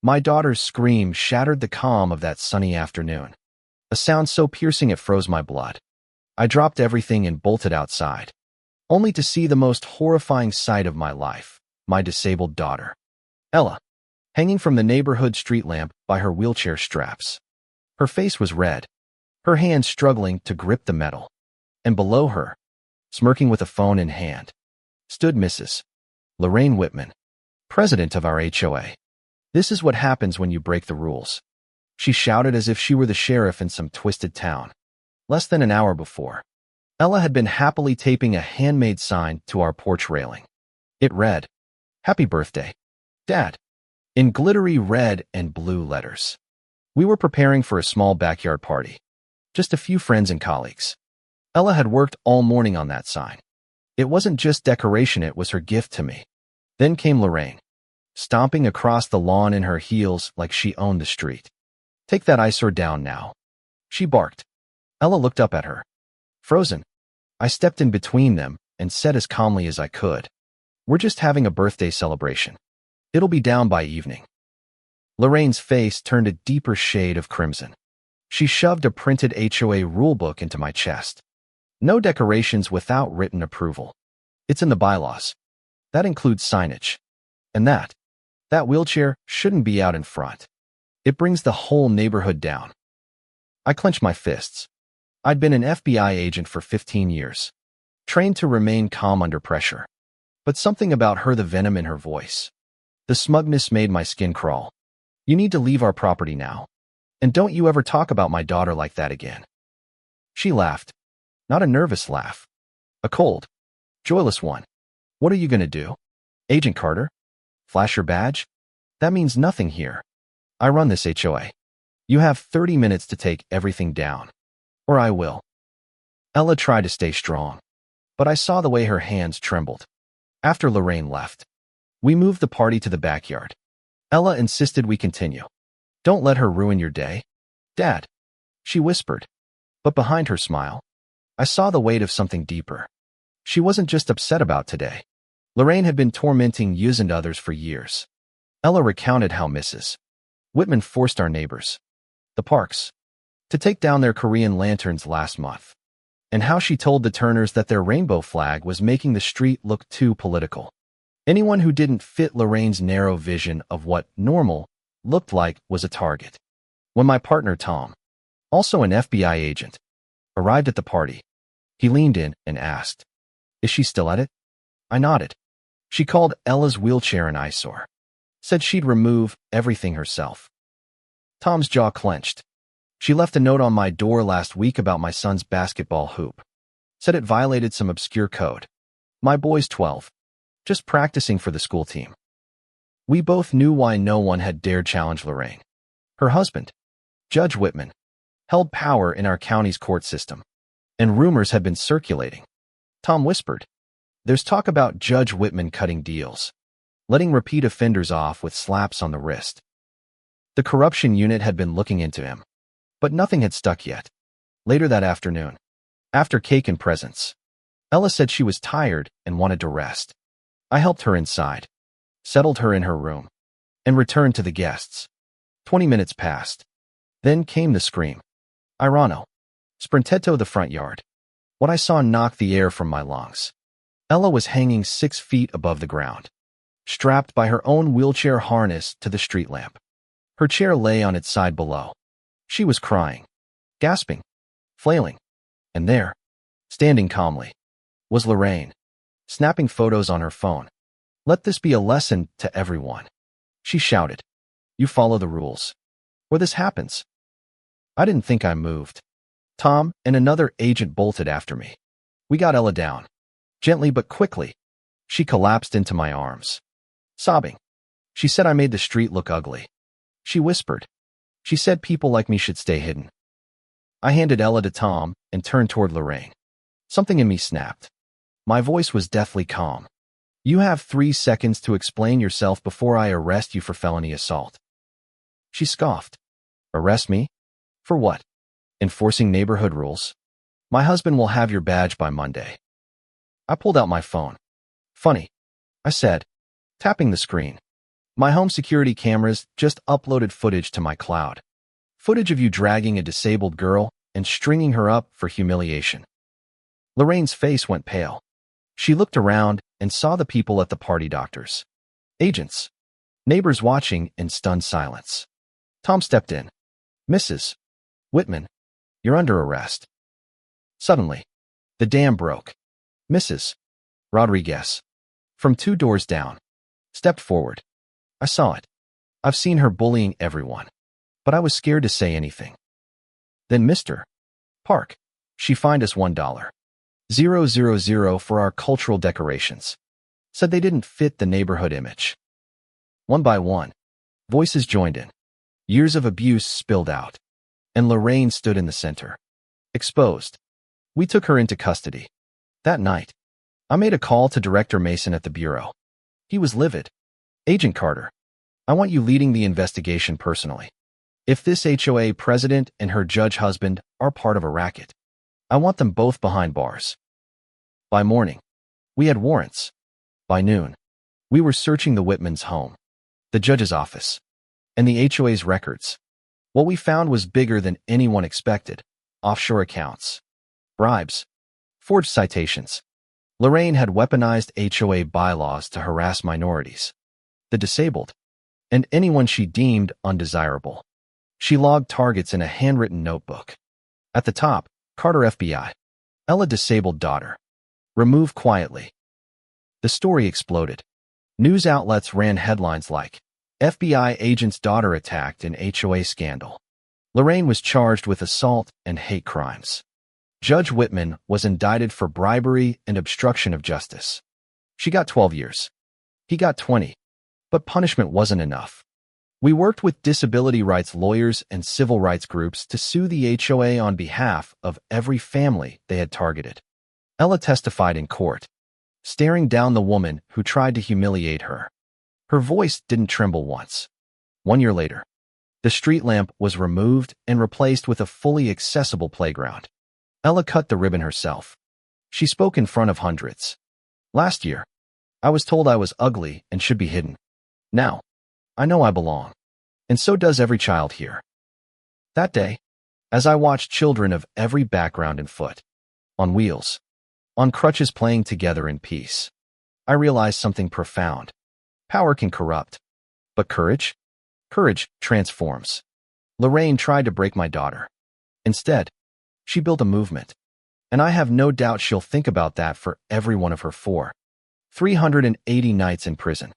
My daughter's scream shattered the calm of that sunny afternoon, a sound so piercing it froze my blood. I dropped everything and bolted outside, only to see the most horrifying sight of my life, my disabled daughter, Ella, hanging from the neighborhood street lamp by her wheelchair straps. Her face was red, her hands struggling to grip the metal, and below her, smirking with a phone in hand, stood Mrs. Lorraine Whitman, president of our HOA. "This is what happens when you break the rules," she shouted as if she were the sheriff in some twisted town. Less than an hour before, Ella had been happily taping a handmade sign to our porch railing. It read, "Happy birthday, Dad," in glittery red and blue letters. We were preparing for a small backyard party, just a few friends and colleagues. Ella had worked all morning on that sign. It wasn't just decoration, it was her gift to me. Then came Lorraine, stomping across the lawn in her heels like she owned the street. "Take that eyesore down now," she barked. Ella looked up at her, frozen. I stepped in between them and said as calmly as I could, "We're just having a birthday celebration. It'll be down by evening." Lorraine's face turned a deeper shade of crimson. She shoved a printed HOA rulebook into my chest. "No decorations without written approval. It's in the bylaws. That includes signage. And that wheelchair shouldn't be out in front. It brings the whole neighborhood down." I clenched my fists. I'd been an FBI agent for 15 years, trained to remain calm under pressure. But something about her, the venom in her voice, the smugness made my skin crawl. "You need to leave our property now. And don't you ever talk about my daughter like that again." She laughed. Not a nervous laugh. A cold, joyless one. "What are you going to do, Agent Carter? Flash your badge? That means nothing here. I run this HOA. You have 30 minutes to take everything down, or I will." Ella tried to stay strong, but I saw the way her hands trembled. After Lorraine left, we moved the party to the backyard. Ella insisted we continue. "Don't let her ruin your day, Dad," she whispered. But behind her smile, I saw the weight of something deeper. She wasn't just upset about today. Lorraine had been tormenting Yuz and others for years. Ella recounted how Mrs. Whitman forced our neighbors, the Parks, to take down their Korean lanterns last month, and how she told the Turners that their rainbow flag was making the street look too political. Anyone who didn't fit Lorraine's narrow vision of what normal looked like was a target. When my partner Tom, also an FBI agent, arrived at the party, he leaned in and asked, "Is she still at it?" I nodded. She called Ella's wheelchair an eyesore, said she'd remove everything herself. Tom's jaw clenched. "She left a note on my door last week about my son's basketball hoop. Said it violated some obscure code. My boy's 12, just practicing for the school team." We both knew why no one had dared challenge Lorraine. Her husband, Judge Whitman, held power in our county's court system, and rumors had been circulating. Tom whispered, "There's talk about Judge Whitman cutting deals, letting repeat offenders off with slaps on the wrist." The corruption unit had been looking into him, but nothing had stuck yet. Later that afternoon, after cake and presents, Ella said she was tired and wanted to rest. I helped her inside, settled her in her room, and returned to the guests. 20 minutes passed. Then came the scream. Irano. Sprintetto the front yard. What I saw knocked the air from my lungs. Ella was hanging 6 feet above the ground, strapped by her own wheelchair harness to the street lamp. Her chair lay on its side below. She was crying, gasping, flailing. And there, standing calmly, was Lorraine, snapping photos on her phone. "Let this be a lesson to everyone," she shouted. "You follow the rules, or this happens." I didn't think I moved. Tom and another agent bolted after me. We got Ella down, gently but quickly. She collapsed into my arms, sobbing. She said I made the street look ugly. She whispered. She said people like me should stay hidden. I handed Ella to Tom and turned toward Lorraine. Something in me snapped. My voice was deathly calm. "You have 3 seconds to explain yourself before I arrest you for felony assault." She scoffed. "Arrest me? For what? Enforcing neighborhood rules? My husband will have your badge by Monday." I pulled out my phone. "Funny," I said, tapping the screen. My home security cameras just uploaded footage to my cloud. Footage of you dragging a disabled girl and stringing her up for humiliation. Lorraine's face went pale. She looked around and saw the people at the party doctors, agents, neighbors watching in stunned silence. Tom stepped in. Mrs. Whitman, you're under arrest. Suddenly, the dam broke. Mrs. Rodriguez, from 2 doors down, stepped forward. I saw it. I've seen her bullying everyone, but I was scared to say anything. Then Mr. Park, she fined us $1,000 for our cultural decorations. Said they didn't fit the neighborhood image. One by one, voices joined in. Years of abuse spilled out, and Lorraine stood in the center, exposed. We took her into custody. That night, I made a call to Director Mason at the Bureau. He was livid. Agent Carter, I want you leading the investigation personally. If this HOA president and her judge husband are part of a racket, I want them both behind bars. By morning, we had warrants. By noon, we were searching the Whitmans' home, the judge's office, and the HOA's records. What we found was bigger than anyone expected. Offshore accounts, bribes, forged citations. Lorraine had weaponized HOA bylaws to harass minorities, the disabled, and anyone she deemed undesirable. She logged targets in a handwritten notebook. At the top, Carter FBI, Ella disabled daughter. Remove quietly. The story exploded. News outlets ran headlines like, FBI agent's daughter attacked in HOA scandal. Lorraine was charged with assault and hate crimes. Judge Whitman was indicted for bribery and obstruction of justice. She got 12 years. He got 20. But punishment wasn't enough. We worked with disability rights lawyers and civil rights groups to sue the HOA on behalf of every family they had targeted. Ella testified in court, staring down the woman who tried to humiliate her. Her voice didn't tremble once. 1 year later, the street lamp was removed and replaced with a fully accessible playground. Ella cut the ribbon herself. She spoke in front of hundreds. Last year, I was told I was ugly and should be hidden. Now, I know I belong. And so does every child here. That day, as I watched children of every background and foot, on wheels, on crutches playing together in peace, I realized something profound. Power can corrupt, but courage transforms. Lorraine tried to break my daughter. Instead, she built a movement. And I have no doubt she'll think about that for every one of her 380 nights in prison.